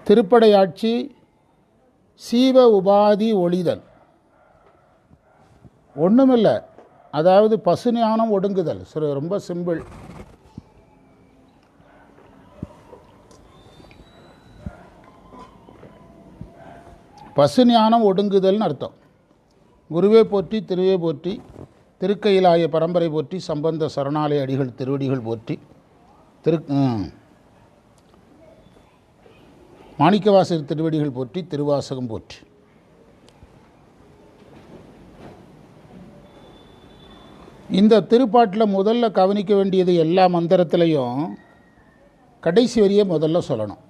திருப்படையாட்சி சீவ உபாதி ஒளிதல். ஒன்றுமில்லை, அதாவது பசு ஞானம் ஒடுங்குதல். ரொம்ப சிம்பிள். பசு ஞானம் ஒடுங்குதல்னு அர்த்தம். குருவே போற்றி, திருவே போற்றி, திருக்கையிலாய பரம்பரை போற்றி, சம்பந்த சரணாலய அடிகள் திருவடிகள் போற்றி, மாணிக்கவாசகர் திருவடிகள் போற்றி, திருவாசகம் போற்றி. இந்த திருப்பாட்டில் முதல்ல கவனிக்க வேண்டியது எல்லா மந்திரத்திலையும் கடைசி வரியை முதல்ல சொல்லணும்.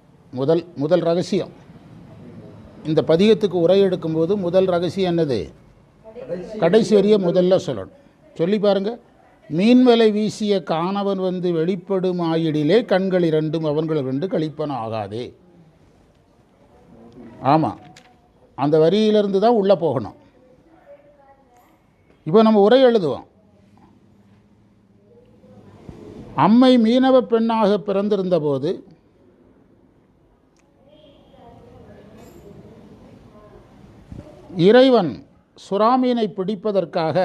முதல் ரகசியம். இந்த பதிகத்துக்கு உரை எடுக்கும்போது முதல் ரகசியம் என்னது? கடைசி வரியை முதல்ல சொல்லணும். சொல்லி பாருங்க. மீன்வலை வீசிய காணவன் வந்து வெளிப்படும் ஆயிடிலே கண்கள் இரண்டும் அவன்கள் ரெண்டு கழிப்பன ஆகாதே. ஆமாம், அந்த வரியிலிருந்து தான் உள்ளே போகணும். இப்போ நம்ம உரை எழுதுவோம். அம்மை மீனவ பெண்ணாக பிறந்திருந்த போது இறைவன் சுறாமீனை பிடிப்பதற்காக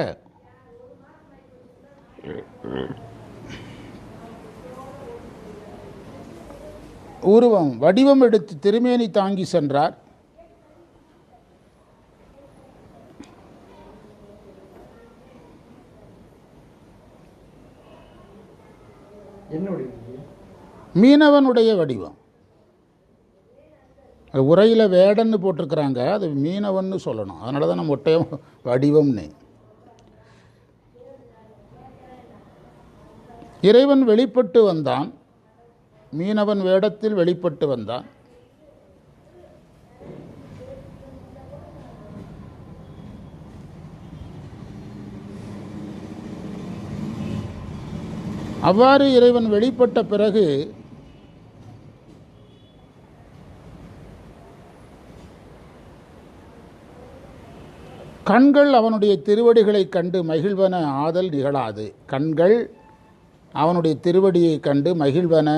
வடிவம் எடுத்து திருமேனி தாங்கி சென்றார். மீனவனுடைய வடிவம். உரையில் வேடன்னு போட்டிருக்கிறாங்க, அது மீனவன்னு சொல்லணும். அதனால தான் நம்ம ஒட்டையம் வடிவம்னு. இறைவன் வெளிப்பட்டு வந்தான், மீனவன் வேடத்தில் வெளிப்பட்டு வந்தான். அவ்வாறு இறைவன் வெளிப்பட்ட பிறகு கண்கள் அவனுடைய திருவடிகளை கண்டு மகிழ்வன ஆதல் நிகழாது. கண்கள் அவனுடைய திருவடியை கண்டு மகிழ்வன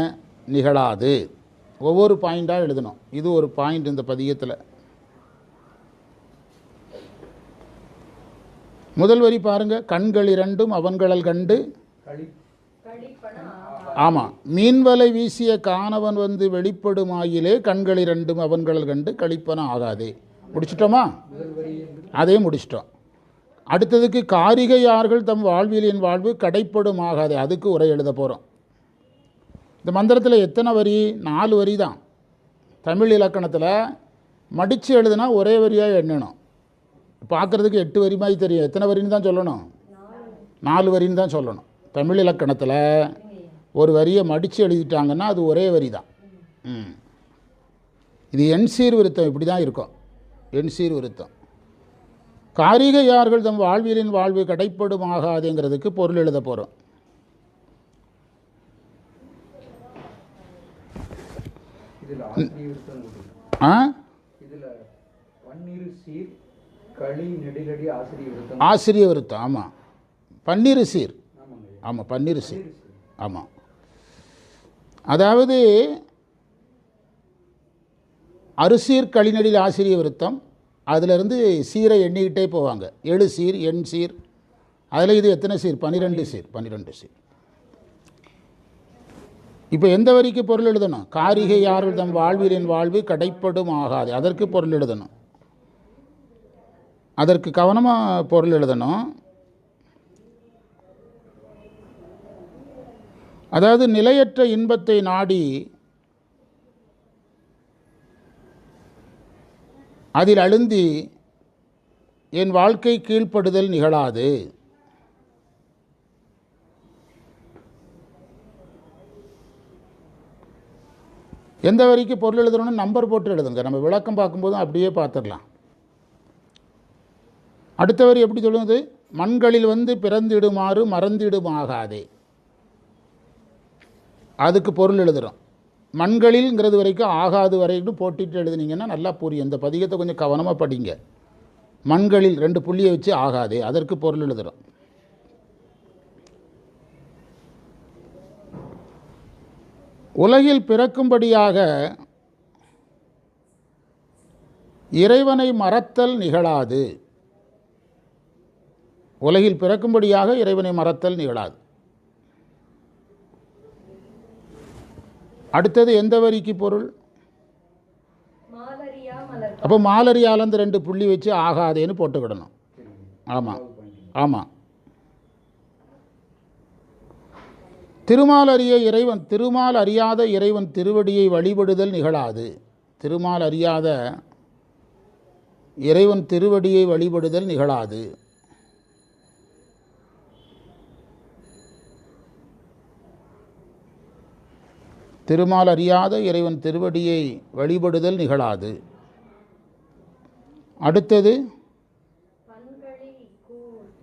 நிகழாது. ஒவ்வொரு பாயிண்டாக எழுதணும். இது ஒரு பாயிண்ட் இந்த பதிகத்தில். முதல் வரி பாருங்க. கண்கள் இரண்டும் அவன்களல் கண்டு. ஆமாம், மீன்வலை வீசிய காணவன் வந்து வெளிப்படும் ஆயிலே கண்கள் இரண்டும் அவன்களல் கண்டு கழிப்பன ஆகாதே. முடிச்சிட்டோமா? அதையும் முடிச்சிட்டோம். அடுத்ததுக்கு காரிகையார்கள் தம் வாழ்விலின் வாழ்வு கடைப்படும் ஆகாதே. அதுக்கு உரை எழுத போகிறோம். இந்த மந்திரத்தில் எத்தனை வரி? 4 வரி தான். தமிழ் இலக்கணத்தில் மடித்து எழுதுனா ஒரே வரியாக எண்ணணும். பார்க்குறதுக்கு 8 வரி மாதிரி தெரியும். எத்தனை வரின்னு தான் சொல்லணும்? 4 வரின்னு தான் சொல்லணும். தமிழ் இலக்கணத்தில் ஒரு வரியை மடித்து எழுதிட்டாங்கன்னா அது ஒரே வரி தான். இது எண்சீர் விருத்தம். இப்படி தான் இருக்கும், எண்சீர் விருத்தம். காரிகையார்கள் தம் வாழ்விலின் வாழ்வு கடைப்படும் ஆகாதுங்கிறதுக்கு பொருள் எழுத போகிறோம். ஆசிரிய விருத்தம். ஆமாம், பன்னிரு சீர். ஆமாம், பன்னிரு சீர். ஆமாம், அதாவது அறுசீர் களிநடில் ஆசிரிய விருத்தம். அதிலிருந்து சீரை எண்ணிக்கிட்டே போவாங்க. 7 சீர், எண் சீர். அதில் இது எத்தனை சீர்? 12 சீர். 12 சீர். இப்போ எந்த வரிக்கு பொருள் எழுதணும்? காரிகை யார்கள் தம் வாழ்விலின் வாழ்வு கடைப்படும் ஆகாது. அதற்கு பொருள் எழுதணும். அதற்கு கவனமாக பொருள் எழுதணும். அதாவது நிலையற்ற இன்பத்தை நாடி அதில் அழுந்தி என் வாழ்க்கை கீழ்ப்படுதல் நிகழாது. எந்த வரிக்கு பொருள் எழுதணும்னு நம்பர் போட்டு எழுதுங்க. நம்ம விளக்கம் பார்க்கும்போதும் அப்படியே பார்த்துடலாம். அடுத்த வரி எப்படி சொல்லுது? மண்களில் வந்து பிறந்திடுமாறு மறந்திடுமாகாதே. அதுக்கு பொருள் எழுதுகிறோம். மண்களில்ங்கிறது வரைக்கும் ஆகாது வரைக்கும் போட்டிட்டு எழுதுனீங்கன்னா நல்லா புரியும். இந்த பதிகத்தை கொஞ்சம் கவனமாக படிங்க. மண்களில் 2 புள்ளியை வச்சு ஆகாதே, அதற்கு பொருள் எழுதுகிறோம். உலகில் பிறக்கும்படியாக இறைவனை மறத்தல் நிகழாது. உலகில் பிறக்கும்படியாக இறைவனை மறத்தல் நிகழாது. அடுத்தது எந்த வரிக்கு பொருள்? அப்போ மாலரியாலந்து 2 புள்ளி வச்சு ஆகாதேன்னு போட்டுக்கிடணும். ஆமாம் ஆமாம். திருமால் அறியாத இறைவன் திருவடியை வழிபடுதல் நிகழாது. திருமால் அறியாத இறைவன் திருவடியை வழிபடுதல் நிகழாது. திருமால் அறியாத இறைவன் திருவடியை வழிபடுதல் நிகழாது. அடுத்தது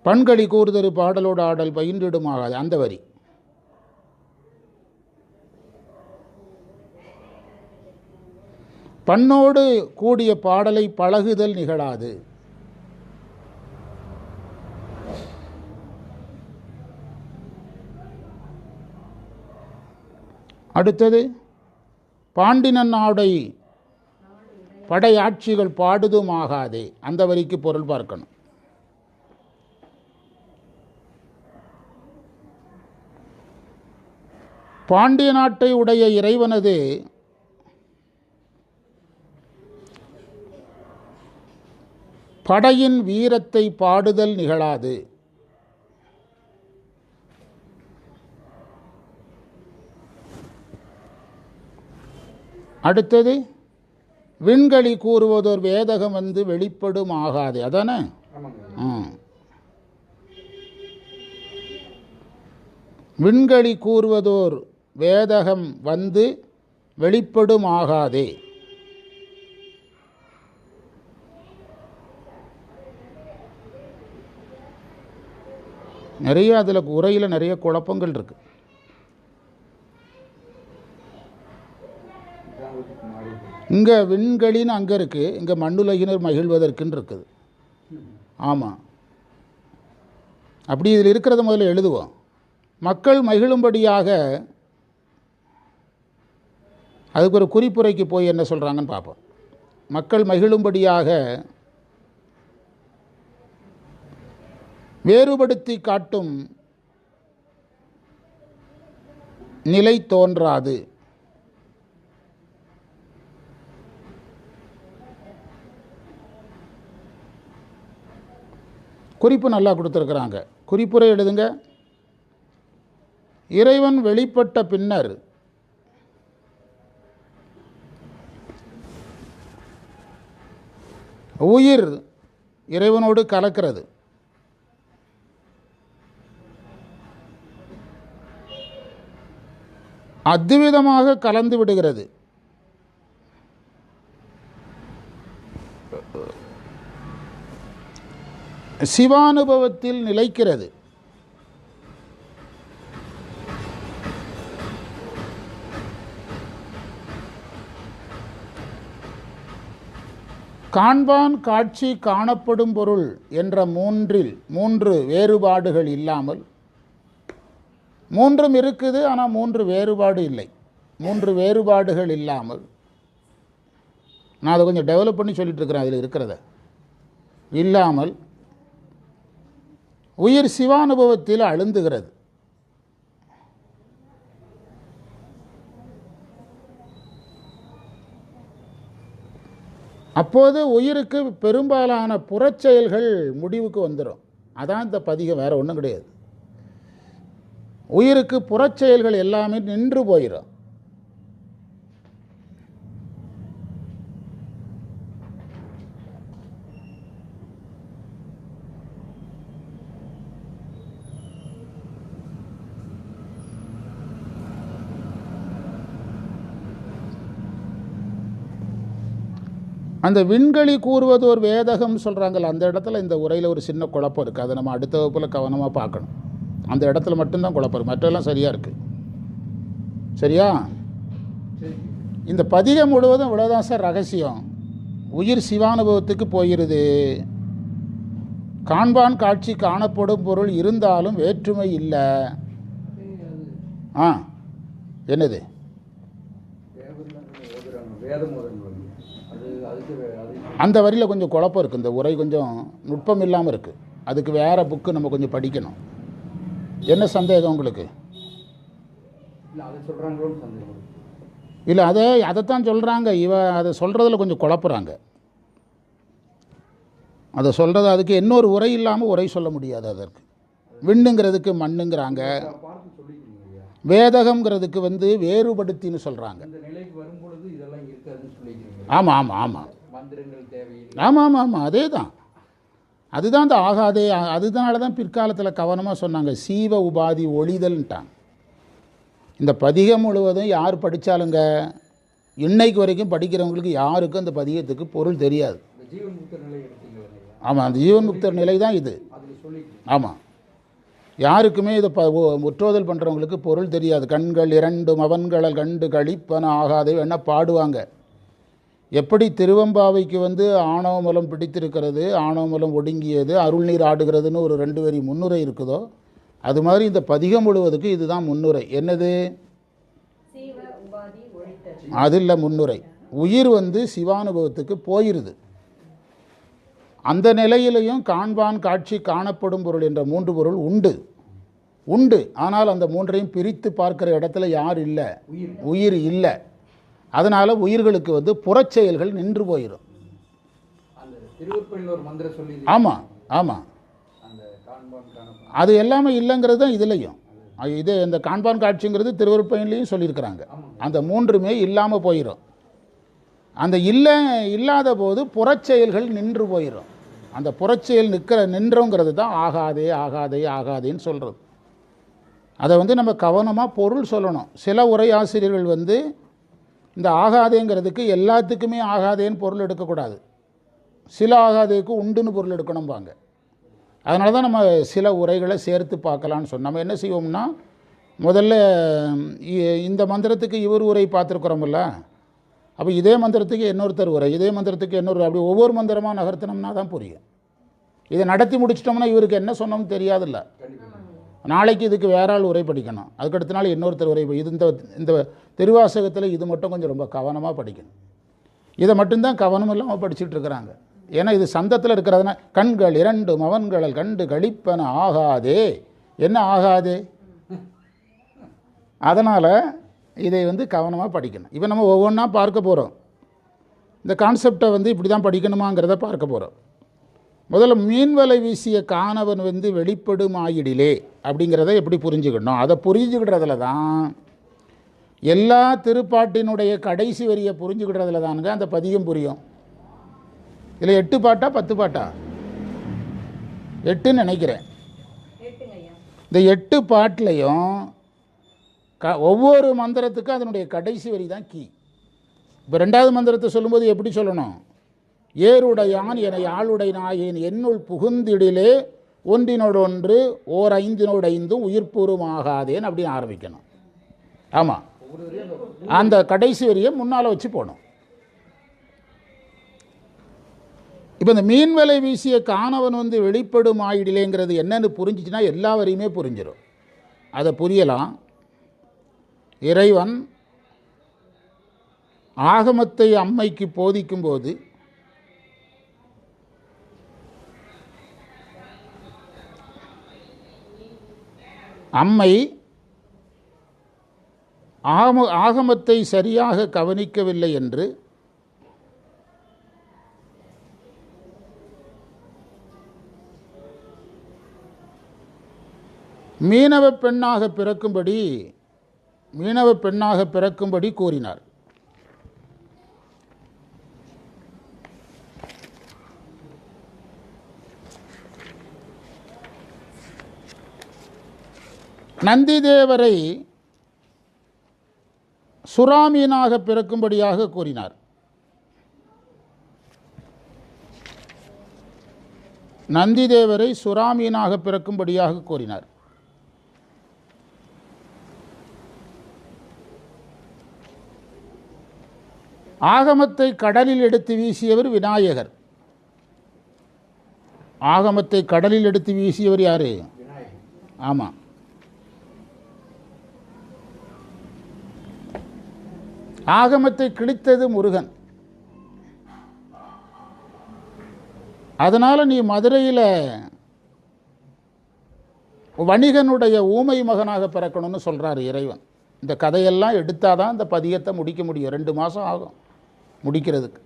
பண்களி கூறுதரு பாடலோடு ஆடல் பயின்றிடுமாகாது. அந்த வரி பண்ணோடு கூடிய பாடலை பழகுதல் நிகழாது. அடுத்தது பாண்டினன் நாடை படையாட்சிகள் பாடுதுமாகாதே. அந்த வரிக்கு பொருள் பார்க்கணும். பாண்டிய நாட்டை உடைய இறைவனது படையின் வீரத்தை பாடுதல் நிகழாது. அடுத்தது விண்களி கூறுவதோர் வேதகம் வந்து வெளிப்படும் ஆகாது. அதானே? விண்களி கூறுவதோர் வேதகம் வந்து வெளிப்படும் ஆகாதே. நிறைய அதில் உரையில் நிறைய குழப்பங்கள் இருக்கு. இங்கே விண்களின்னு அங்கே இருக்குது, இங்கே மண்ணுலகினர் மகிழ்வதற்குன்னு இருக்குது. ஆமாம், அப்படி இதில் இருக்கிறத முதல்ல எழுதுவோம். மக்கள் மகிழும்படியாக அதுக்கு ஒரு குறிப்புரைக்கு போய் என்ன சொல்கிறாங்கன்னு பார்ப்போம். மக்கள் மகிழும்படியாக வேறுபடுத்தி காட்டும் நிலை தோன்றாது. குறிப்பு நல்லா கொடுத்துருக்குறாங்க. குறிப்புரை எழுதுங்க. இறைவன் வெளிப்பட்ட பின்னர் உயிர் இறைவனோடு கலக்கிறது. அத்விதமாக கலந்து விடுகிறது. சிவானுபவத்தில் நிலைக்கிறது. காண்பான் காட்சி காணப்படும் பொருள் என்ற மூன்று வேறுபாடுகள் இல்லாமல், மூன்றும் இருக்குது ஆனால் 3 வேறுபாடு இல்லை. 3 வேறுபாடுகள் இல்லாமல், நான் அதை கொஞ்சம் டெவலப் பண்ணி சொல்லிட்டு இருக்கிறேன். அதில் இருக்கிறத இல்லாமல் உயிர் சிவானுபவத்தில் அழுந்துகிறது. அப்போது உயிருக்கு பெரும்பாலான புறச்செயல்கள் முடிவுக்கு வந்துடும். அதான் இந்த பதிகம், வேறு ஒன்றும் கிடையாது. உயிருக்கு புறச்செயல்கள் எல்லாமே நின்று போயிடும். அந்த விண்களி கூறுவது ஒரு வேதகம் சொல்கிறாங்கல்ல, அந்த இடத்துல இந்த உரையில் ஒரு சின்ன குழப்பம் இருக்குது. அதை நம்ம அடுத்த வகுப்பில் கவனமாக பார்க்கணும். அந்த இடத்துல மட்டும்தான் குழப்பம் இருக்குது, மற்றெல்லாம் சரியாக இருக்குது. சரியா? இந்த பதிகம் முழுவதும் இவ்வளோதான் சார் ரகசியம். உயிர் சிவானுபவத்துக்கு போகிறது. காண்பான் காட்சி காணப்படும் பொருள் இருந்தாலும் வேற்றுமை இல்லை. என்னது அந்த வரியில் கொஞ்சம் குழப்பம் இருக்குது. இந்த உரை கொஞ்சம் நுட்பம் இல்லாமல் இருக்குது. அதுக்கு வேறு புக்கு நம்ம கொஞ்சம் படிக்கணும். என்ன சந்தேகம் உங்களுக்கு? இல்லை, அதைத்தான் சொல்கிறாங்க. அதை சொல்கிறதுல கொஞ்சம் குழப்புறாங்க. அதை சொல்கிறது அதுக்கு இன்னொரு உரை இல்லாமல் உரை சொல்ல முடியாது. அதற்கு விண்ணுங்கிறதுக்கு மண்ணுங்கிறாங்க, வேதகம்ங்கிறதுக்கு வேறுபடுத்தின்னு சொல்கிறாங்க. ஆமாம் ஆமாம் ஆமாம் ஆமாம் ஆமாம் ஆமாம் அதே தான். அதுதான் இந்த ஆகாதே. அதுதனால தான் பிற்காலத்தில் கவனமாக சொன்னாங்க சீவ உபாதி ஒளிதல்ன்ட்டாங்க. இந்த பதிகம் முழுவதும் யார் படித்தாலுங்க, இன்னைக்கு வரைக்கும் படிக்கிறவங்களுக்கு யாருக்கும் அந்த பதிகத்துக்கு பொருள் தெரியாது. ஆமாம், அந்த ஜீவன் முக்தர் நிலை தான் இது. ஆமாம், யாருக்குமே இதை முற்றோதல் பண்ணுறவங்களுக்கு பொருள் தெரியாது. கண்கள் இரண்டும் அவன்களல் கண்டு கழிப்பன ஆகாதே என்ன பாடுவாங்க. எப்படி திருவம்பாவைக்கு ஆணவமலம் பிடித்திருக்கிறது, ஆணவமலம் ஒடுங்கியது, அருள்நீர் ஆடுகிறதுன்னு ஒரு 2 வரி முன்னுரை இருக்குதோ, அது மாதிரி இந்த பதிகம் முழுவதுக்கு இதுதான் முன்னுரை. என்னது? அது இல்லை முன்னுரை. உயிர் சிவானுபவத்துக்கு போயிருது. அந்த நிலையிலையும் காண்பான் காட்சி காணப்படும் பொருள் என்ற 3 பொருள் உண்டு. ஆனால் அந்த 3ஐயும் பிரித்து பார்க்கிற இடத்துல யார் இல்லை? உயிர் இல்லை. அதனால் உயிர்களுக்கு புறச்செயல்கள் நின்று போயிடும். ஆமாம் ஆமாம், அது எல்லாமே இல்லைங்கிறது தான் இதுலையும். இது இந்த காண்பான் காட்சிங்கிறது திருவருட்பயன்லையும் சொல்லியிருக்கிறாங்க. அந்த 3மே இல்லாமல் போயிடும். அந்த இல்லாத போது புறச்செயல்கள் நின்று போயிடும். அந்த புறச்செயல் நின்றோங்கிறது தான் ஆகாதே ஆகாதே ஆகாதேன்னு சொல்கிறது. அதை நம்ம கவனமாக பொருள் சொல்லணும். சில உரை ஆசிரியர்கள் இந்த ஆகாதேங்கிறதுக்கு எல்லாத்துக்குமே ஆகாதேன்னு பொருள் எடுக்கக்கூடாது, சில ஆகாதேக்கு உண்டுன்னு பொருள் எடுக்கணும்பாங்க. அதனால தான் நம்ம சில உரைகளை சேர்த்து பார்க்கலான்னு சொன்னோம். நம்ம என்ன செய்வோம்னா, முதல்ல இந்த மந்திரத்துக்கு இவர் உரை பார்த்துருக்குறோம்ல, அப்போ இதே மந்திரத்துக்கு இன்னொருத்தர் உரை, இதே மந்திரத்துக்கு இன்னொரு, அப்படி ஒவ்வொரு மந்திரமாக நகர்த்தினோம்னா தான் புரியும். இதை நடத்தி முடிச்சிட்டோம்னா இவருக்கு என்ன சொன்னோம்னு தெரியாதுல்ல. நாளைக்கு இதுக்கு வேற ஆள் உரை படிக்கணும், அதுக்கடுத்த நாள் இன்னொருத்தர் உரை. இது இந்த திருவாசகத்தில் இது மட்டும் கொஞ்சம் ரொம்ப கவனமாக படிக்கணும். இதை மட்டும்தான் கவனம் இல்லாமல் படிச்சுட்டு இருக்கிறாங்க. ஏன்னா இது சந்தத்தில் இருக்கிறதுனா கண்கள் இரண்டும் அவன்களல் கண்டு கழிப்பன ஆகாதே. என்ன ஆகாதே? அதனால் இதை கவனமாக படிக்கணும். இப்போ நம்ம ஒவ்வொன்றா பார்க்க போகிறோம். இந்த கான்செப்டை இப்படி தான் படிக்கணுமாங்கிறத பார்க்க போகிறோம். முதல்ல மீன்வலை வீசிய காணவன் வெளிப்படும் ஆயிடிலே அப்படிங்கிறத எப்படி புரிஞ்சுக்கணும், அதை புரிஞ்சுக்கிடுறதுல தான் எல்லா திருப்பாட்டினுடைய கடைசி வரியை புரிஞ்சுக்கிடுறதுல தானுங்க அந்த பதிகம் புரியும். இதில் 8 பாட்டா 10 பாட்டா? 8ன்னு நினைக்கிறேன். இந்த 8 பாட்டிலையும் ஒவ்வொரு மந்திரத்துக்கும் அதனுடைய கடைசி வரி தான் கீ. இப்போ 2வது மந்திரத்தை சொல்லும்போது எப்படி சொல்லணும்? ஏருடையான் என யாழுடை நாயேன் என்னுள் புகுந்திடிலே ஒன்றினோடு ஒன்று ஓர் 5 5 உயிர்ப்பூர்வமாகாதேன்னு அப்படின்னு ஆரம்பிக்கணும். ஆமாம், அந்த கடைசி வரியை முன்னால் வச்சு போகணும். இப்போ இந்த மீன்வலை வீசிய காணவன் வெளிப்படும் ஆயிடிலேங்கிறது என்னன்னு புரிஞ்சிச்சுன்னா எல்லா வரையுமே புரிஞ்சிடும். அதை புரியலாம். இறைவன் ஆகமத்தை அம்மைக்கு போதிக்கும்போது அம்மை ஆகமத்தை சரியாக கவனிக்கவில்லை என்று மீனவ பெண்ணாக பிறக்கும்படி கூறினார். நந்திதேவரை சுறாமீனாக பிறக்கும்படியாக கூறினார். நந்திதேவரை சுறாமீனாக பிறக்கும்படியாக கூறினார். ஆகமத்தை கடலில் எடுத்து வீசியவர் விநாயகர். ஆகமத்தை கடலில் எடுத்து வீசியவர் யாரு? ஆமாம். ஆகமத்தை கிழித்தது முருகன். அதனால் நீ மதுரையில் வணிகனுடைய ஊமை மகனாக பிறக்கணும்னு சொல்கிறார் இறைவன். இந்த கதையெல்லாம் எடுத்தால் தான் இந்த பதியத்தை முடிக்க முடியும். 2 மாதம் ஆகும் முடிக்கிறதுக்கு.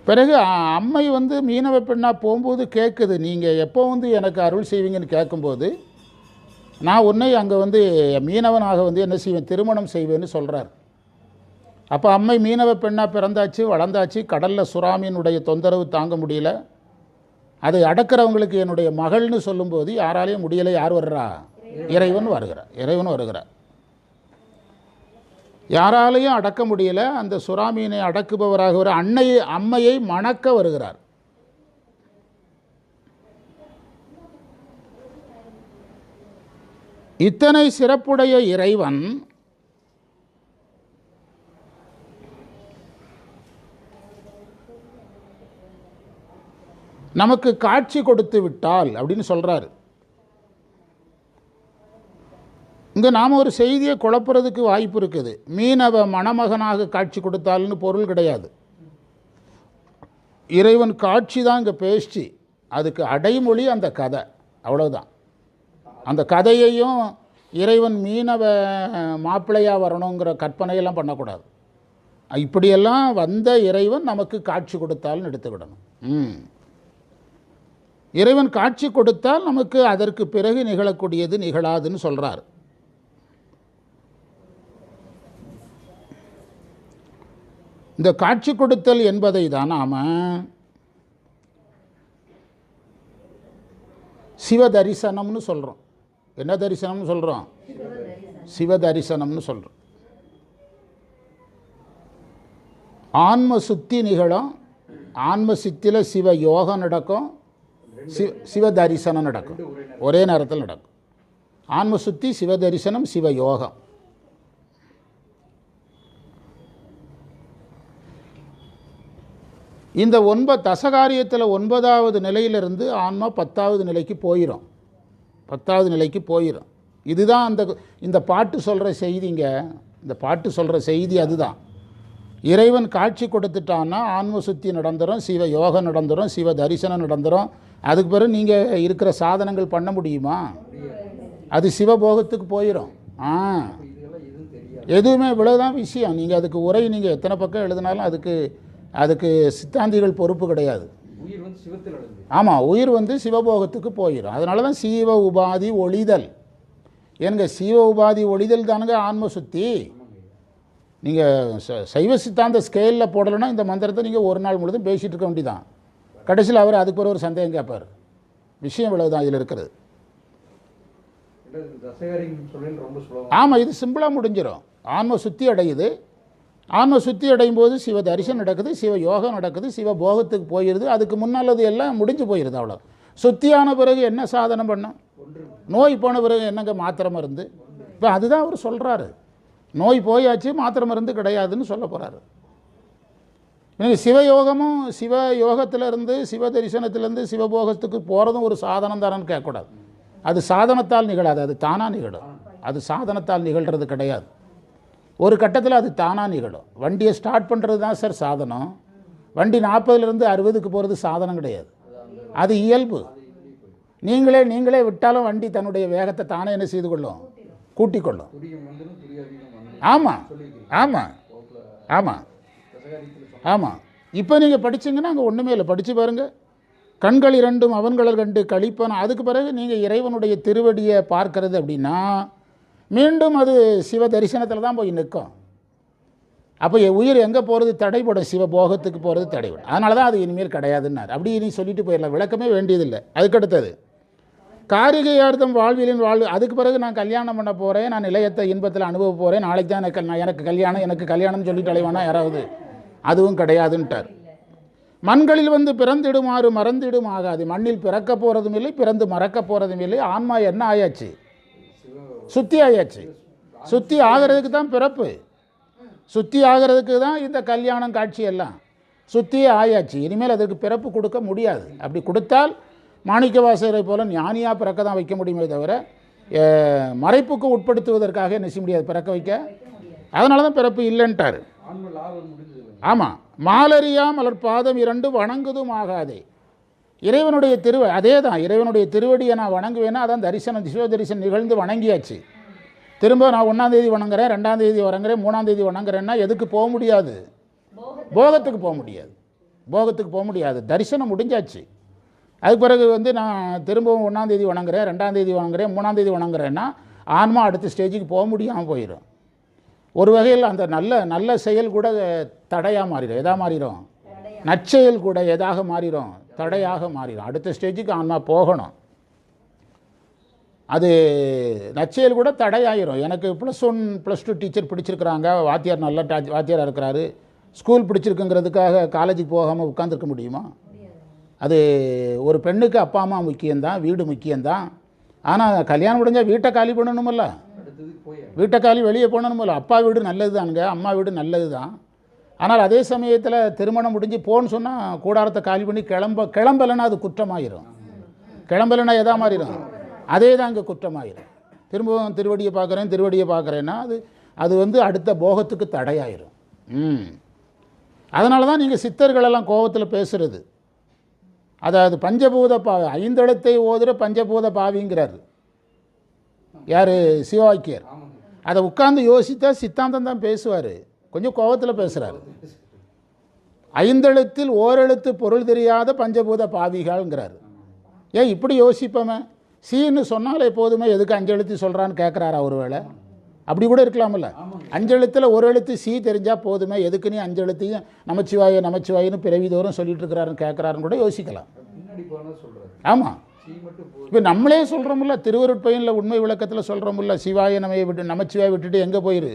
பிறகு அம்மை மீனவ பெண்ணாக போகும்போது கேட்குது, நீங்கள் எப்போ எனக்கு அருள் செய்வீங்கன்னு கேட்கும்போது, நான் உன்னை அங்கே மீனவனாக என்ன செய்வேன், திருமணம் செய்வேன்னு சொல்கிறார். அப்போ அம்மை மீனவ பெண்ணாக பிறந்தாச்சு, வளர்ந்தாச்சு. கடலில் சுறாமீனுடைய தொந்தரவு தாங்க முடியல. அதை அடக்கிறவங்களுக்கு என்னுடைய மகள்னு சொல்லும்போது யாராலையும் முடியலை. யார் வர்றா? இறைவன் வருகிறார். யாராலையும் அடக்க முடியல. அந்த சுறாமீனை அடக்குபவராக ஒரு அம்மையை மணக்க வருகிறார். இத்தனை சிறப்புடைய இறைவன் நமக்கு காட்சி கொடுத்து விட்டால் அப்படின்னு சொல்றாரு. இங்கே நாம் ஒரு செய்தியை குழப்புறதுக்கு வாய்ப்பு இருக்குது. மீனவ மணமகனாக காட்சி கொடுத்தால்னு பொருள் கிடையாது. இறைவன் காட்சி தான் இங்கே பேச்சு. அதுக்கு அடைமொழி அந்த கதை, அவ்வளோதான். அந்த கதையையும் இறைவன் மீனவ மாப்பிள்ளையாக வரணுங்கிற கற்பனையெல்லாம் பண்ணக்கூடாது. இப்படியெல்லாம் வந்த இறைவன் நமக்கு காட்சி கொடுத்தால்னு எடுத்துக்கிடணும். இறைவன் காட்சி கொடுத்தால் நமக்கு அதற்கு பிறகு நிகழக்கூடியது நிகழாதுன்னு சொல்கிறார். இந்த காட்சி கொடுத்தல் என்பதை தான் நாம் சிவ தரிசனம்னு சொல்கிறோம். என்ன தரிசனம்னு சொல்கிறோம்? சிவ தரிசனம்னு சொல்கிறோம். ஆன்ம சுத்தி நிகழும். ஆன்ம சித்தியில் சிவ யோகம் நடக்கும், சிவ தரிசனம் நடக்கும். ஒரே நேரத்தில் நடக்கும். ஆன்ம சுத்தி, சிவ தரிசனம், சிவ யோகம். இந்த தசகாரியத்தில் 9வது நிலையிலிருந்து ஆன்மா 10வது நிலைக்கு போயிடும். 10வது நிலைக்கு போயிடும். இதுதான் இந்த பாட்டு சொல்கிற செய்திங்க. இந்த பாட்டு சொல்கிற செய்தி அதுதான். இறைவன் காட்சி கொடுத்துட்டான்னா ஆன்ம சுத்தி நடந்துடும், சிவ யோகம் நடந்துடும், சிவ தரிசனம் நடந்துடும். அதுக்கு பிறகு நீங்கள் இருக்கிற சாதனங்கள் பண்ண முடியுமா? அது சிவபோகத்துக்கு போயிடும். எதுவுமே இவ்வளோதான் விஷயம். நீங்கள் அதுக்கு உரை நீங்கள் எத்தனை பக்கம் எழுதினாலும் அதுக்கு சித்தாந்திகள் பொறுப்பு கிடையாது. ஆமாம், உயிர் சிவபோகத்துக்கு போயிடும். அதனால தான் சீவ உபாதி ஒளிதல். ஏனுங்க, சீவ உபாதி ஒளிதல் தானுங்க ஆன்ம சுத்தி. நீங்கள் சைவ சித்தாந்த ஸ்கேலில் போடலைன்னா இந்த மந்திரத்தை நீங்கள் ஒரு நாள் முழுதும் பேசிகிட்டு இருக்க வேண்டியதான். கடைசியில் அவர் அதுக்கு ஒரு சந்தேகம் கேட்பார். விஷயம் இவ்வளவுதான் இதில் இருக்கிறது. ஆமாம், இது சிம்பிளாக முடிஞ்சிடும். ஆன்ம சுத்தி அடையுது. ஆன்ம சுத்தி அடையும் போது சிவ தரிசனம் நடக்குது, சிவ யோகம் நடக்குது, சிவ போகத்துக்கு போயிடுது. அதுக்கு முன்னாலது எல்லாம் முடிஞ்சு போயிடுது. அவ்வளோ சுத்தியான பிறகு என்ன சாதனம் பண்ணோம்? நோய் போன பிறகு என்னங்க மாத்திரை மருந்து? இப்போ அதுதான் அவர் சொல்கிறாரு. நோய் போயாச்சு, மாத்திரை மருந்து கிடையாதுன்னு சொல்ல போகிறாரு. சிவயோகமும் சிவ யோகத்திலிருந்து சிவ தரிசனத்திலேருந்து சிவபோகத்துக்கு போகிறதும் ஒரு சாதனம் தானன்னு கேட்கக்கூடாது. அது சாதனத்தால் நிகழாது, அது தானாக நிகழும். அது சாதனத்தால் நிகழ்கிறது கிடையாது. ஒரு கட்டத்தில் அது தானாக நிகழும். வண்டியை ஸ்டார்ட் பண்ணுறது தான் சார் சாதனம். வண்டி 40லேருந்து 60க்கு போகிறது சாதனம் கிடையாது. அது இயல்பு. நீங்களே விட்டாலும் வண்டி தன்னுடைய வேகத்தை தானே என்ன செய்து கொள்ளும்? கூட்டிக் கொள்ளும். ஆமாம் ஆமாம் ஆமாம் ஆமாம். இப்போ நீங்கள் படிச்சிங்கன்னா அங்கே ஒன்றுமே இல்லை. படித்து பாருங்கள். கண்கள் இரண்டும் அவன்களர் கண்டு கழிப்பன. அதுக்கு பிறகு நீங்கள் இறைவனுடைய திருவடியை பார்க்கறது அப்படின்னா மீண்டும் அது சிவ தரிசனத்தில் தான் போய் நிற்கும். அப்போ உயிர் எங்கே போகிறது? தடைப்படும். சிவபோகத்துக்கு போகிறது தடைப்படும். அதனால தான் அது இனிமேல் கிடையாதுன்னார். அப்படி நீ சொல்லிட்டு போயிடலாம், விளக்கமே வேண்டியதில்லை. அதுக்கடுத்தது காரிகையார்த்தம் வாழ்விலின் வாழ்வு. அதுக்கு பிறகு நான் கல்யாணம் பண்ண போகிறேன், நான் நிலையத்தை இன்பத்தில் அனுபவ போகிறேன், நாளைக்கு தான் எனக்கு கல்யாணம்னு சொல்லிட்டு அலைவானா யாராவது? அதுவும் கிடையாதுன்ட்டார். மண்களில் பிறந்திடுமாறு மறந்திடும் ஆகாது. மண்ணில் பிறக்க போகிறதும் இல்லை, பிறந்து மறக்க போகிறதும் இல்லை. ஆன்மா என்ன ஆயாச்சு? சுத்தி ஆயாச்சு. சுத்தி ஆகிறதுக்கு தான் பிறப்பு. சுத்தி ஆகிறதுக்கு தான் இந்த கல்யாணம் காட்சி எல்லாம். சுத்தியே ஆயாச்சு. இனிமேல் அதற்கு பிறப்பு கொடுக்க முடியாது. அப்படி கொடுத்தால் மாணிக்கவாசகரை போல ஞானியாக பிறக்க தான் வைக்க முடியுமே தவிர மறைப்புக்கு உட்படுத்துவதற்காக என்ன செய்ய முடியாது, பிறக்க வைக்க. அதனால தான் பிறப்பு இல்லைன்ட்டார். ஆமாம், மாலரியா மலர் பாதம் இரண்டு வணங்குதும் ஆகாதே. இறைவனுடைய அதே தான், இறைவனுடைய திருவடியை நான் வணங்குவேன்னா அதான் தரிசனம், சிவ தரிசனம் நிகழ்ந்து வணங்கியாச்சு. திரும்ப நான் 1ஆம் தேதி வணங்குறேன், 2ஆம் தேதி வணங்குறேன், 3ஆம் தேதி வணங்குறேன்னா எதுக்கு போக முடியாது? போகத்துக்கு போக முடியாது. போகத்துக்கு போக முடியாது, தரிசனம் முடிஞ்சாச்சு. அதுக்கு பிறகு வந்து நான் திரும்பவும் 1ஆம் தேதி வணங்குறேன், 2ஆம் தேதி வணங்குறேன், 3ஆம் தேதி வணங்குறேன்னா ஆன்மா அடுத்த ஸ்டேஜுக்கு போக முடியாமல் போயிடும். ஒரு வகையில் அந்த நல்ல செயல் கூட தடையாக மாறிடும். எதாக மாறிடும்? நற்செயல் கூட எதாக மாறிடும்? தடையாக மாறிடும். அடுத்த ஸ்டேஜுக்கு ஆன்மா போகணும். அது நற்செயல் கூட தடையாயிரும். எனக்கு +1 +2 டீச்சர் பிடிச்சிருக்கிறாங்க, வாத்தியார் நல்ல வாத்தியாராக இருக்கிறாரு, ஸ்கூல் பிடிச்சிருக்குங்கிறதுக்காக காலேஜுக்கு போகாமல் உட்காந்துருக்க முடியுமா? அது ஒரு பெண்ணுக்கு அப்பா அம்மா முக்கியம்தான், வீடு முக்கியம்தான். ஆனால் கல்யாணம் முடிஞ்சால் வீட்டை காலி பண்ணணுமில்ல, வீட்டை காலி வெளியே போகணுமில்ல. அப்பா வீடு நல்லது தானுங்க, அம்மா வீடு நல்லது தான். ஆனால் அதே சமயத்தில் திருமணம் முடிஞ்சு போன்னு சொன்னால் கூடாரத்தை காலி பண்ணி கிளம்பலைன்னா அது குற்றமாயிரும். கிளம்பலைன்னா எதா மாறிடும்? அதே தான் இங்கே குற்றமாயிரும். திரும்பவும் திருவடியை பார்க்குறேன்னா அது வந்து அடுத்த போகத்துக்கு தடையாயிரும். அதனால தான் நீங்கள் சித்தர்களெல்லாம் கோபத்தில் பேசுகிறது. அதாவது பஞ்சபூத பாவி, 5 எழுத்தை ஓதுகிற பஞ்சபூத பாவிங்கிறார் யார்? சிவவாக்கியர். அதை உட்கார்ந்து யோசித்தா சித்தாந்தம் தான் பேசுவார், கொஞ்சம் கோபத்தில் பேசுகிறார். 5 எழுத்தில் ஓரெழுத்து பொருள் தெரியாத பஞ்சபூத பாவிகள்ங்கிறார். ஏன் இப்படி யோசிப்போமே? சீன்னு சொன்னாலே போதுமே, எதுக்கு 5 எழுத்து சொல்கிறான்னு கேட்குறாரா? ஒரு வேளை அப்படி கூட இருக்கலாமில்ல. 5 எழுத்தில் ஒரு எழுத்து சி தெரிஞ்சால் போதுமே, எதுக்கு நீ 5 எழுத்தையும் நமச்சிவாயின்னு பிறவிதோறும் சொல்லிட்டு இருக்கிறாருன்னு கேட்குறாருன்னு கூட யோசிக்கலாம். ஆமாம், இப்போ நம்மளே சொல்கிறோம்ல, திருவருட்பயனில் உண்மை விளக்கத்தில் சொல்கிறோம்ல, சிவாய நமையை விட்டு நமச்சிவாயை விட்டுட்டு எங்கே போயிரு,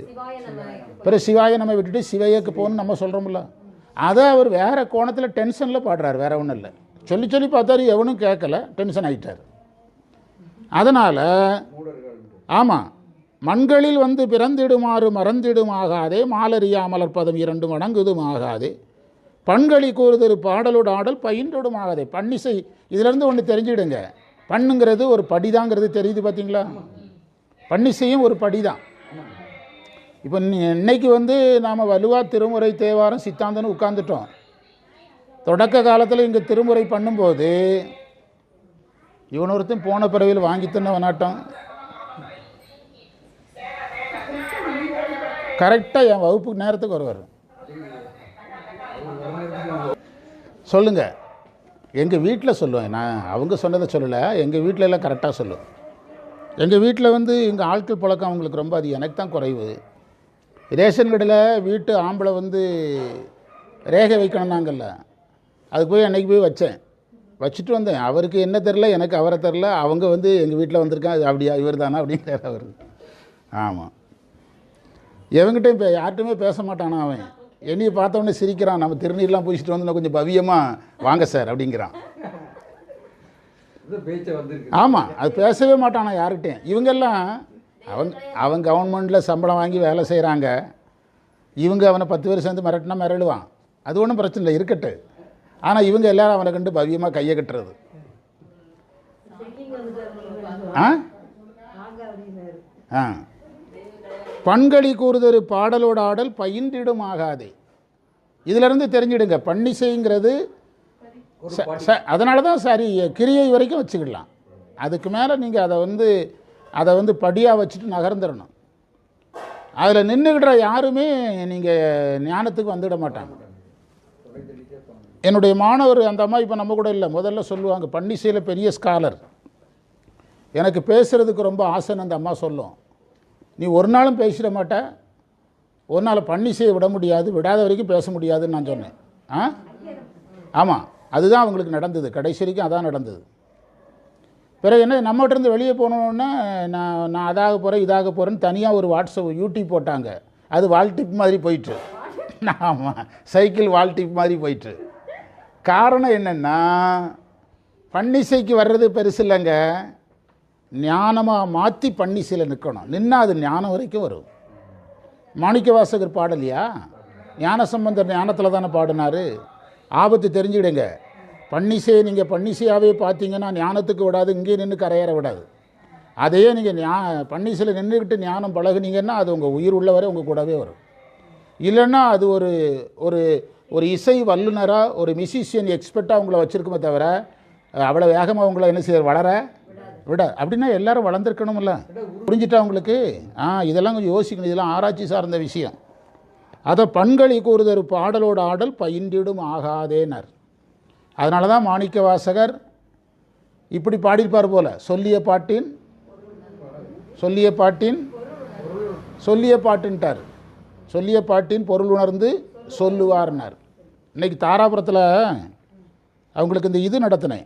பிறகு சிவாய நம்ம விட்டுட்டு சிவையக்கு போகணும்னு நம்ம சொல்கிறோம்ல. அதை அவர் வேறு கோணத்தில் டென்ஷனில் பாடுறார், வேறு ஒன்றும் இல்லை. சொல்லி பார்த்தாரு, எவனும் கேட்கல, டென்ஷன் ஆகிட்டார். அதனால் ஆமாம், மண்களில் வந்து பிறந்திடுமாறு மறந்திடுமாகாதே, மாலரியா மலர்பதம் 2 வணங்குதுமாகாதே, பண்களி கூறுதரு பாடலோடு ஆடல் பயின்றோடுமாகாதே. பன்னிசை இதிலேருந்து ஒன்று தெரிஞ்சுடுங்க. பண்ணுங்கிறது ஒரு படிதாங்கிறது தெரியுது பார்த்தீங்களா? பன்னிசையும் ஒரு படிதான். இப்போ இன்னைக்கு வந்து நாம் வலுவா திருமுறை தேவாரம் சித்தாந்தன்னு உட்கார்ந்துட்டோம். தொடக்க காலத்தில் இங்கே திருமுறை பண்ணும்போது இவனொருத்தன் போன பிறவியில் வாங்கி தின்ன வனாட்டம் கரெக்டாக என் வகுப்புக்கு நேரத்துக்கு வருவார். சொல்லுங்கள், எங்கள் வீட்டில் சொல்லுவேன், நான் அவங்க சொன்னதை சொல்லலை, எங்கள் வீட்டில் எல்லாம் கரெக்டாக சொல்லுவேன். எங்கள் வீட்டில் வந்து எங்கள் ஆட்கள் பழக்கம் அவங்களுக்கு ரொம்ப, அது எனக்கு தான் குறைவு. ரேஷன் கடையில் வீட்டு ஆம்பளை வந்து ரேகை வைக்கணும்னாங்கல்ல, அதுக்கு போய் அன்றைக்கி போய் வச்சுட்டு வந்தேன். அவருக்கு என்ன தெரில, எனக்கு அவரை தெரில. அவங்க வந்து எங்கள் வீட்டில் வந்திருக்காங்க, அப்படியா இவர் தானா அப்படிங்கிறார் அவர். ஆமாம், எவங்கிட்டையும் இப்போ யார்கிட்டையுமே பேச மாட்டானா அவன். என்னையை பார்த்தவொடனே சிரிக்கிறான், நம்ம திருநீர்லாம் பூசிட்டு வந்து கொஞ்சம் பவியமாக வாங்க சார் அப்படிங்கிறான். ஆமாம், அது பேசவே மாட்டானா யார்கிட்டையும். இவங்கெல்லாம் அவன் கவர்மெண்ட்டில் சம்பளம் வாங்கி வேலை செய்கிறாங்க. இவங்க அவனை 10 பேர் சேர்ந்து மிரட்டினா மிரடுவான், அது ஒன்றும் பிரச்சனை இல்லை, இருக்கட்டு. ஆனால் இவங்க எல்லாரும் அவனை கண்டு பவியமாக கையை கட்டுறது. பண்களி கூறுதரு பாடலோடு ஆடல் பயின்றிடும் ஆகாதே. இதிலிருந்து தெரிஞ்சிடுங்க, பன்னிசைங்கிறது அதனால தான் சரி கிரியை வரைக்கும் வச்சுக்கிடலாம். அதுக்கு மேலே நீங்கள் அதை வந்து படியாக வச்சுட்டு நகர்ந்துடணும். அதில் நின்றுக்கிற யாருமே நீங்கள் ஞானத்துக்கு வந்துட மாட்டாங்க. என்னுடைய மாணவர் அந்த அம்மா இப்போ நம்ம கூட இல்லை, முதல்ல சொல்லுவாங்க, பன்னிசையில் பெரிய ஸ்காலர், எனக்கு பேசுகிறதுக்கு ரொம்ப ஆசைன்னு அந்த அம்மா சொல்லும். நீ ஒரு நாளும் பேசிட மாட்ட, ஒரு நாள் பன்னிசையை விட முடியாது, விடாத வரைக்கும் பேச முடியாதுன்னு நான் சொன்னேன். ஆமாம், அதுதான் அவங்களுக்கு நடந்தது, கடைசி வரைக்கும் அதான் நடந்தது. பிறகு என்ன, நம்மகிட்டேருந்து வெளியே போனோன்னே நான் அதாக போகிறேன் இதாக போகிறேன்னு தனியாக ஒரு வாட்ஸ்அப் யூடியூப் போட்டாங்க. அது வால் டிப் மாதிரி போயிட்டு. ஆமாம், சைக்கிள் வால் டிப் மாதிரி போயிட்டு. காரணம் என்னென்னா, பன்னிசைக்கு வர்றது பெருசு இல்லைங்க, ஞானமாக மாற்றி பன்னிசையில் நிற்கணும். நின்னால் அது ஞானம் வரைக்கும் வரும். மாணிக்க வாசகர் பாடலையா? ஞான சம்பந்தர் ஞானத்தில் தானே பாடினார். ஆபத்து தெரிஞ்சுடுங்க, பன்னிசையை நீங்கள் பன்னிசையாகவே பார்த்தீங்கன்னா ஞானத்துக்கு விடாது, இங்கே நின்று கரையேற விடாது. அதையே நீங்கள் பன்னீசில் நின்றுக்கிட்டு ஞானம் பழகுனீங்கன்னா அது உங்கள் உயிர் உள்ளவரை உங்கள் கூடவே வரும். இல்லைன்னா அது ஒரு ஒரு ஒரு இசை வல்லுநராக ஒரு மியூசிஷியன் எக்ஸ்பர்ட்டாக உங்களை வச்சுருக்குமே தவிர அவ்வளோ வேகமாக உங்களை என்ன செய்ய வளர விட. அப்படின்னா எல்லாரும் வளர்ந்துருக்கணும்ல. புரிஞ்சிட்டா உங்களுக்கு? இதெல்லாம் கொஞ்சம் யோசிக்கணும். இதெல்லாம் ஆராய்ச்சி சார்ந்த விஷயம். அதை பண்களி கூறுதரு பாடலோடு ஆடல் பயின்றிடும் ஆகாதேனர். அதனால தான் மாணிக்க வாசகர் இப்படி பாடியிருப்பார் போல, சொல்லிய பாட்டின்ட்டார். சொல்லிய பாட்டின் பொருள் உணர்ந்து சொல்லுவார்னார். இன்றைக்கி தாராபுரத்தில் அவங்களுக்கு இந்த இது நடத்தினேன்.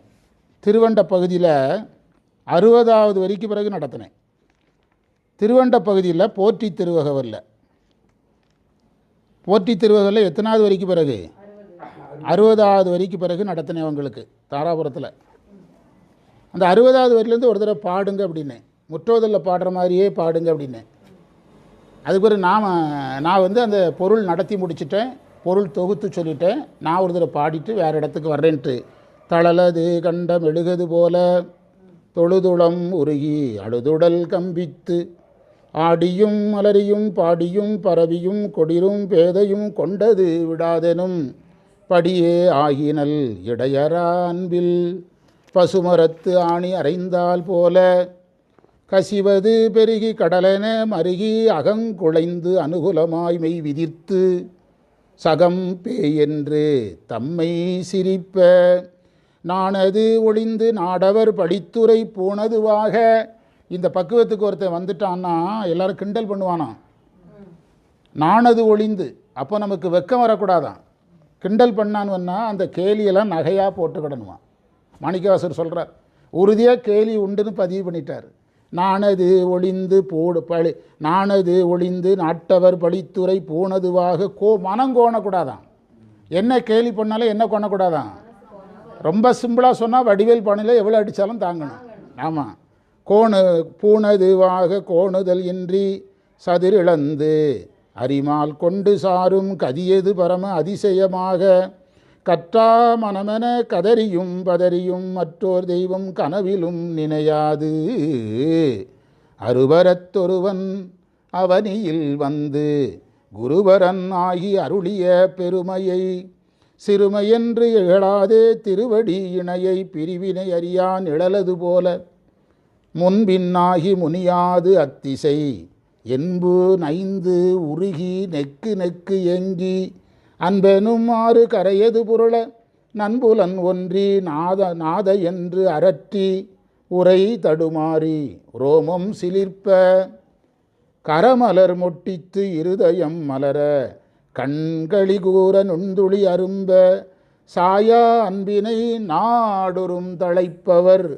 திருவண்ட பகுதியில் 60வது வரிக்கு பிறகு நடத்தினேன். திருவண்ட பகுதியில் போற்றி திருவகவில் எத்தனாவது வரிக்கு பிறகு? 60வது வரிக்கு பிறகு நடத்தினேன் அவங்களுக்கு தாராபுரத்தில். அந்த 60வது வரியிலேருந்து ஒரு தடவை பாடுங்க அப்படின்னேன். முற்றோதலில் பாடுற மாதிரியே பாடுங்க அப்படின்னேன். அதுக்கு பிறகு நான் வந்து அந்த பொருள் நடத்தி முடிச்சுட்டேன், பொருள் தொகுத்து சொல்லிட்டேன். நான் ஒரு தடவை பாடிட்டு வேறு இடத்துக்கு வர்றேன்ட்டு தளலது கண்டம் எழுகது போல தொழுதுளம் உருகி அழுதுடல் கம்பித்து ஆடியும் மலரியும் பாடியும் பரவியும் கொடிரும் பேதையும் கொண்டது விடாதெனும் படியே ஆகினல் இடையரா அன்பில் பசுமரத்து ஆணி அறைந்தால் போல கசிவது பெருகி கடலென மருகி அகங்குழைந்து அனுகூலமாய் மெய் விதிர்த்து சகம் பேயென்று தம்மை சிரிப்ப நானது ஒளிந்து நாடவர் படித்துரை போனதுவாக. இந்த பக்குவத்துக்கு ஒருத்தன் வந்துட்டான்னா எல்லாரும் கிண்டல் பண்ணுவானாம். நானது ஒளிந்து, அப்போ நமக்கு வெக்கம் வரக்கூடாதான். கிண்டல் பண்ணான்னு அந்த கேலியெல்லாம் நகையாக போட்டுக்கிடணுமா. மாணிக்கவாசர் சொல்கிறார், உறுதியாக கேலி உண்டுன்னு பதிவு பண்ணிட்டார். நானது ஒளிந்து நாட்டவர் படித்துரை போனதுவாக மனம் கோணக்கூடாதான். என்ன கேலி பண்ணாலும் என்ன கோணக்கூடாதான். ரொம்ப சிம்பிளாக சொன்னால் வடிவேல் பானையில் எவ்வளோ அடித்தாலும் தாங்கணும். ஆமாம். பூனதுவாக கோணுதல் இன்றி சதிரிழந்து அரிமால் கொண்டு சாரும் கதியது பரம அதிசயமாக கற்றா மனமென கதறியும் பதறியும் மற்றோர் தெய்வம் கனவிலும் நினையாது அருவரத்தொருவன் அவனியில் வந்து குருவரன் ஆகி அருளிய பெருமையை சிறுமையென்று இகழாதே திருவடி இணையை பிரிவினை அறியான் இழலது போல முன்பின்னாகி முனியாது அத்திசை என்பு நைந்து உருகி நெக்கு ஏங்கி அன்பெனும் ஆறு கரையது புரள நண்புலன் ஒன்றி நாத என்று அரற்றி உரை தடுமாறி ரோமம் சிலிர்ப்ப கரமலர் மொட்டித்து இருதயம் மலர கண்களி கூற நுண்துளி அரும்ப சாயா அன்பினை நாடொரும் தழைப்பவர்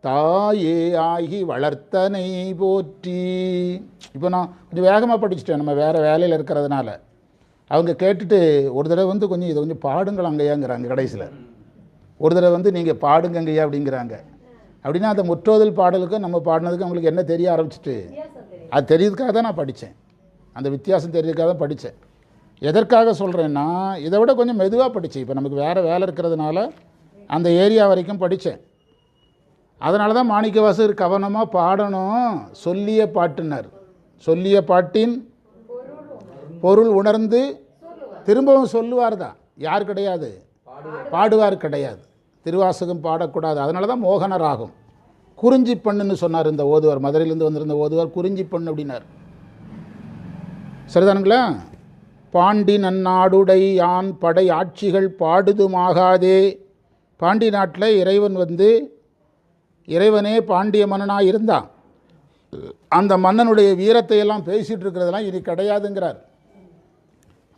தாயே ஆகி வளர்த்தனை போற்றி. இப்போ நான் கொஞ்சம் வேகமாக படிச்சுட்டேன், நம்ம வேறு வேலையில் இருக்கிறதுனால. அவங்க கேட்டுட்டு ஒரு தடவை கொஞ்சம் இதை கொஞ்சம் பாடுங்களாங்கய்யாங்கிறாங்க. கடைசியில் ஒரு தடவை நீங்கள் பாடுங்கங்கய்யா அப்படிங்கிறாங்க. அப்படின்னா அந்த முற்றோதல் பாடலுக்கும் நம்ம பாடினதுக்கு அவங்களுக்கு என்ன தெரிய ஆரம்பிச்சிட்டு, அது தெரியறதுக்காக தான் நான் படித்தேன். அந்த வித்தியாசம் தெரியறதுக்காக தான் படித்தேன். எதற்காக சொல்கிறேன்னா, இதை விட கொஞ்சம் மெதுவாக படித்தேன். இப்போ நமக்கு வேறு வேலை இருக்கிறதுனால அந்த ஏரியா வரைக்கும் படித்தேன். அதனால தான் மாணிக்கவாசகர் கவனமாக பாடணும். சொல்லிய பாட்டினர், சொல்லிய பாட்டின் பொருள் உணர்ந்து திரும்பவும் சொல்லுவார் தான். யார் கிடையாது, பாடுவார் கிடையாது. திருவாசகம் பாடக்கூடாது. அதனால தான் மோகன ராகம் குறிஞ்சி பண்ணுன்னு சொன்னார் இந்த ஓதுவார். மதுரையிலேருந்து வந்திருந்த ஓதுவார் குறிஞ்சி பண்ணு அப்படின்னார். சரிதானுங்களா? பாண்டி நன்னாடுடை யான் படை ஆட்சிகள் பாடுதுமாகாதே. பாண்டி நாட்டில் இறைவனே பாண்டிய மன்னனாக இருந்தான். அந்த மன்னனுடைய வீரத்தையெல்லாம் பேசிகிட்டு இருக்கிறதெல்லாம் இனி கிடையாதுங்கிறார்.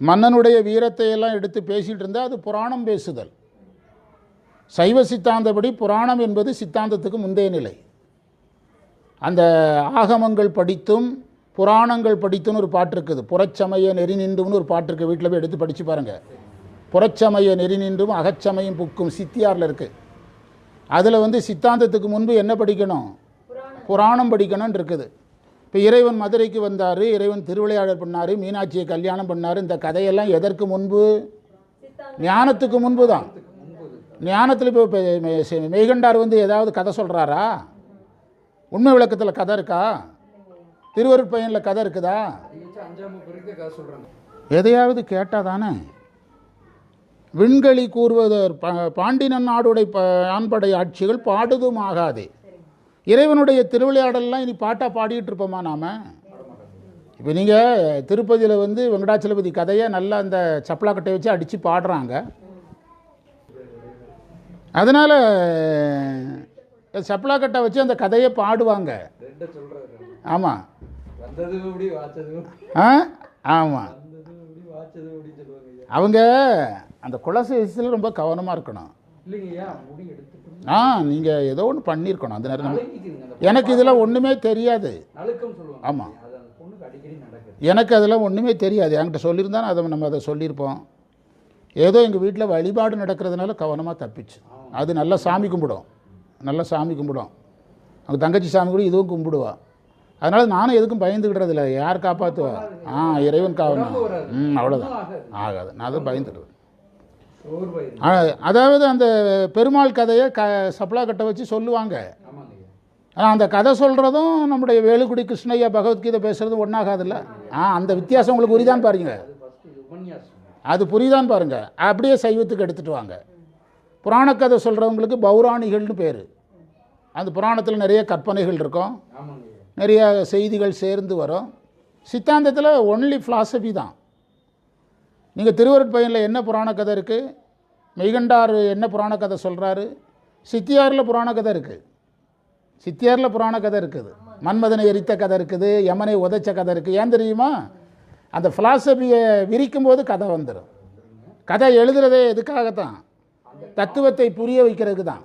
மன்னனுடைய வீரத்தையெல்லாம் எடுத்து பேசிகிட்டு இருந்தால் அது புராணம் பேசுதல். சைவ சித்தாந்தப்படி புராணம் என்பது சித்தாந்தத்துக்கு முந்தைய நிலை. அந்த ஆகமங்கள் படித்தும் புராணங்கள் படித்துன்னு ஒரு பாட்டு இருக்குது. புறச்சமய நெறி நின்றும்னு ஒரு பாட்டு இருக்குது. வீட்டில் போய் எடுத்து படித்து பாருங்கள். புறச்சமய நெறி நின்றும் அகச்சமயம் புக்கும் சித்தியாரில் இருக்குது. அதில் சித்தாந்தத்துக்கு முன்பு என்ன படிக்கணும், புராணம் படிக்கணும்னு இருக்குது. இப்போ இறைவன் மதுரைக்கு வந்தார், இறைவன் திருவிளையாடல் பண்ணார், மீனாட்சியை கல்யாணம் பண்ணார். இந்த கதையெல்லாம் எதற்கு முன்பு? ஞானத்துக்கு முன்பு தான். ஞானத்தில் இப்போ மெய்கண்டார் ஏதாவது கதை சொல்கிறாரா? உண்மை விளக்கத்தில் கதை இருக்கா? திருவருட்பயனில் கதை இருக்குதா? எதையாவது கேட்டால் தானே. விண்களி கூறுவதர் பாண்டினன் நாடுடைய ஆண்படை ஆட்சிகள் பாடுதும் ஆகாதே. இறைவனுடைய திருவிளையாடலாம் இனி பாட்டாக பாடிட்டு இருப்போமா நாம்? இப்போ நீங்கள் திருப்பதியில் வந்து வெங்கடாச்சலபதி கதையை நல்லா அந்த சப்பலாக்கட்டை வச்சு அடித்து பாடுறாங்க. அதனால் சப்பலாக்கட்டை வச்சு அந்த கதையை பாடுவாங்க. ஆமாம் ஆமாம். அவங்க அந்த குலசேஷத்தில் ரொம்ப கவனமாக இருக்கணும். நீங்கள் ஏதோ ஒன்று பண்ணியிருக்கணும் அந்த நேரம். எனக்கு இதெல்லாம் ஒன்றுமே தெரியாது. ஆமாம், எனக்கு அதெல்லாம் ஒன்றுமே தெரியாது. என்கிட்ட சொல்லியிருந்தா நம்ம அதை சொல்லியிருப்போம். ஏதோ எங்கள் வீட்டில் வழிபாடு நடக்கிறதுனால கவனமாக தப்பிச்சு. அது நல்லா சாமி கும்பிடும், நல்லா சாமி கும்பிடும். அவங்க தங்கச்சி சாமி கூட இதுவும் கும்பிடுவா. அதனால் நானும் எதுக்கும் பயந்துக்கிட்டதில்லை. யார் காப்பாற்றுவா? இறைவன் காவணும். அவ்வளோதான், ஆகாது. நான் அதை பயந்துடுவேன். அதாவது அந்த பெருமாள் கதையை சப்ளா கட்டை வச்சு சொல்லுவாங்க. ஆனால் அந்த கதை சொல்கிறதும் நம்முடைய வேலுக்குடி கிருஷ்ணய்யா பகவத்கீதை பேசுகிறதும் ஒன்றாகாதுல்ல. அந்த வித்தியாசம் உங்களுக்கு புரியுதான் பாருங்க. அது புரியுதான் பாருங்க. அப்படியே சைவத்துக்கு எடுத்துகிட்டு வாங்க. புராணக்கதை சொல்கிறவங்களுக்கு பௌராணிகள்னு பேர். அந்த புராணத்தில் நிறைய கற்பனைகள் இருக்கும், நிறைய செய்திகள் சேர்ந்து வரும். சித்தாந்தத்தில் ஒன்லி ஃபிலாசபி தான். நீங்கள் திருவருட்பயனில் என்ன புராண கதை இருக்குது? மெய்கண்டார் என்ன புராண கதை சொல்கிறாரு? சித்தியாரில் புராண கதை இருக்குது. சித்தியாரில் புராண கதை இருக்குது. மன்மதனை எரித்த கதை இருக்குது, யமனை உதைச்ச கதை இருக்குது. ஏன் தெரியுமா? அந்த ஃபிலாசபியை விரிக்கும் போது கதை வந்துடும். கதை எழுதுறதே எதுக்காகத்தான்? தத்துவத்தை புரிய வைக்கிறதுக்கு தான்.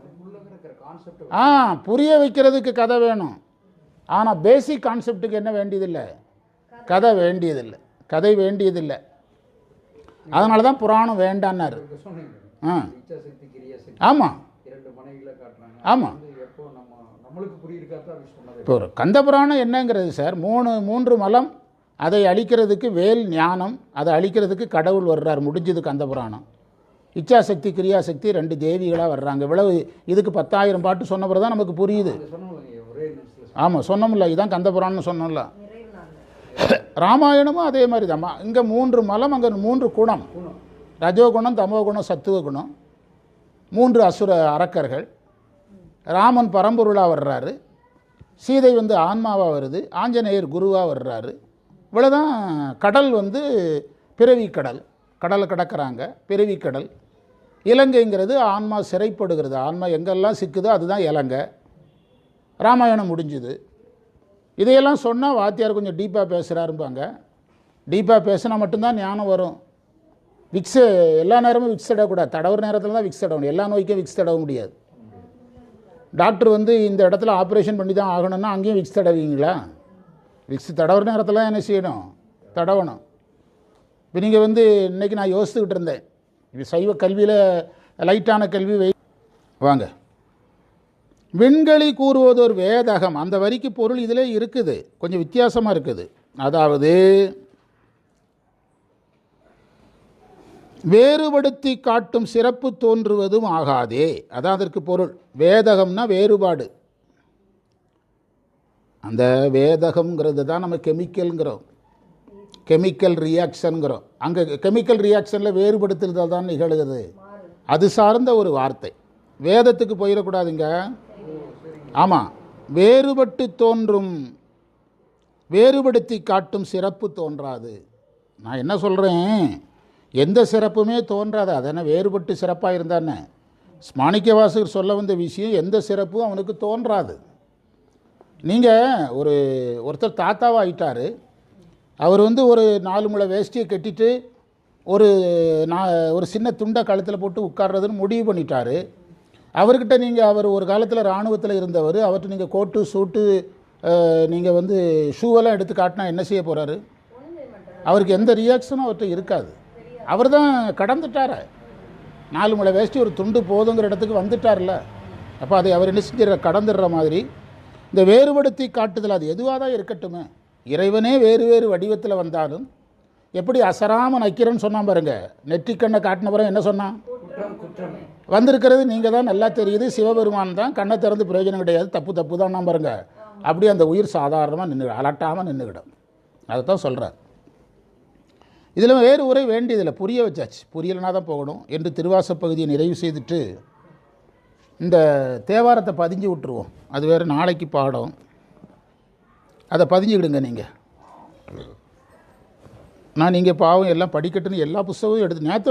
புரிய வைக்கிறதுக்கு கதை வேணும். ஆனால் பேசிக் கான்செப்டுக்கு என்ன வேண்டியதில்லை? கதை வேண்டியதில்லை, கதை வேண்டியதில்லை. அதனால தான் புராணம் வேண்டான்னாரு. ஆமாம் ஆமாம். இப்போ ஒரு கந்த புராணம் என்னங்கிறது சார், மூன்று மலம், அதை அழிக்கிறதுக்கு வேல் ஞானம், அதை அழிக்கிறதுக்கு கடவுள் வர்றார். முடிஞ்சது கந்த புராணம். இச்சாசக்தி கிரியாசக்தி 2 தேவிகளாக வர்றாங்க. இவ்வளவு இதுக்கு 10,000 பாட்டு சொன்ன பிறகு தான் நமக்கு புரியுது. ஆமாம், சொன்னோம்ல, இதுதான் கந்த புராணம்னு சொன்னோம்ல. ராமாயணமும் அதே மாதிரி தான். இங்கே 3 மலம், அங்கே 3 குணம், ரஜோகுணம், தமோகுணம், சத்துவகுணம், 3 அசுர அரக்கர்கள். ராமன் பரம்பொருளாக வர்றாரு, சீதை வந்து ஆன்மாவாக வருது, ஆஞ்சநேயர் குருவாக வர்றாரு. இவ்வளோதான். கடல் வந்து பிறவி கடல், கடலை கடக்கிறாங்க, பிறவி கடல். இலங்கைங்கிறது ஆன்மா சிறைப்படுகிறது. ஆன்மா எங்கெல்லாம் சிக்குதோ அதுதான் இலங்கை. ராமாயணம் முடிஞ்சுது. இதையெல்லாம் சொன்னால் வாத்தியார் கொஞ்சம் டீப்பாக பேசுகிறாருப்பாங்க. டீப்பாக பேசினா மட்டும்தான் ஞானம் வரும். விக்ஸு எல்லா நேரமும் விக்ஸ் தடவக்கூடாது. தடவுற நேரத்தில் தான் விக்ஸ் தடவணும். எல்லா நோய்க்கும் விக்ஸ் தடவ முடியாது. டாக்டர் வந்து இந்த இடத்துல ஆப்ரேஷன் பண்ணி தான் ஆகணும்னா அங்கேயும் விக்ஸ் தடவீங்களா? விக்ஸ் தடவுற நேரத்தில் என்ன செய்யணும்? தடவணும். இப்போ நீங்கள் வந்து இன்றைக்கி நான் யோசித்துக்கிட்டு இருந்தேன், இது சைவ கல்வியில் லைட்டான கல்வி வாங்க. விண்களி கூறுவது ஒரு வேதகம். அந்த வரிக்கு பொருள் இதிலே இருக்குது, கொஞ்சம் வித்தியாசமாக இருக்குது. அதாவது வேறுபடுத்தி காட்டும் சிறப்பு தோன்றுவதும் ஆகாதே. அதான் அதற்கு பொருள். வேதகம்னா வேறுபாடு. அந்த வேதகம்ங்கிறது தான் நம்ம கெமிக்கல்ங்கிறோம், கெமிக்கல் ரியாக்ஷனுங்கிறோம். அங்கே கெமிக்கல் ரியாக்ஷனில் வேறுபடுத்துதல் தான் நிகழ்கிறது. அது சார்ந்த ஒரு வார்த்தை. வேதத்துக்கு போயிடக்கூடாதுங்க. ஆமாம், வேறுபட்டு தோன்றும், வேறுபடுத்தி காட்டும் சிறப்பு தோன்றாது. நான் என்ன சொல்கிறேன், எந்த சிறப்புமே தோன்றாது. அதென்ன வேறுபட்டு சிறப்பாக இருந்தானே. மாணிக்கவாசகர் சொல்ல வந்த விஷயம், எந்த சிறப்பும் அவனுக்கு தோன்றாது. நீங்கள் ஒருத்தர் தாத்தாவாக ஆயிட்டார். அவர் வந்து ஒரு 4 முழ வேஷ்டியை கட்டிட்டு ஒரு சின்ன துண்டை கழுத்தில் போட்டு உட்கார்றதுன்னு முடிவு பண்ணிட்டார். அவர்கிட்ட நீங்கள், அவர் ஒரு காலத்தில் இராணுவத்தில் இருந்தவர், அவர்கிட்ட நீங்கள் கோட்டு சூட்டு நீங்கள் வந்து ஷூவெல்லாம் எடுத்து காட்டினா என்ன செய்ய போகிறாரு? அவருக்கு எந்த ரியாக்ஷனும் அவர்கிட்ட இருக்காது. அவர் தான் கடந்துட்டார். 4 முழ வேஷ்டி ஒரு துண்டு போதுங்கிற இடத்துக்கு வந்துட்டார்ல. அப்போ அதை அவர் என்ன செஞ்சிடற, கடந்துடுற மாதிரி. இந்த வேறுபடுத்தி காட்டுதல் அது எதுவாக தான் இருக்கட்டுமே, இறைவனே வேறு வேறு வடிவத்தில் வந்தாலும், எப்படி அசராம நக்கிறன்னு சொன்னான் பாருங்க. நெற்றிக்கண்ணை காட்டின பிறகு என்ன சொன்னான்? வந்திருக்கிறது நீங்கள் தான், நல்லா தெரியுது, சிவபெருமான் தான், கண்ணை திறந்து பிரயோஜனம் கிடையாது, தப்பு தான் பாருங்க. அப்படி அந்த உயிர் சாதாரணமாக நின்று அலட்டாமல் நின்றுக்கிடும். அதை தான் சொல்கிறார். இதில் வேறு உரை வேண்டியதில்லை, புரிய வச்சாச்சு. புரியலைனா தான் போகணும் என்று திருவாசப் பகுதியை நிறைவு செய்துட்டு இந்த தேவாரத்தை பதிஞ்சு விட்டுருவோம். அது வேறு நாளைக்கு பாடம், அதை பதிஞ்சுக்கிடுங்க நீங்கள். நான் நீங்கள் பாவம் எல்லாம் படிக்கட்டுன்னு எல்லா புஸ்தகமும் எடுத்து நேற்று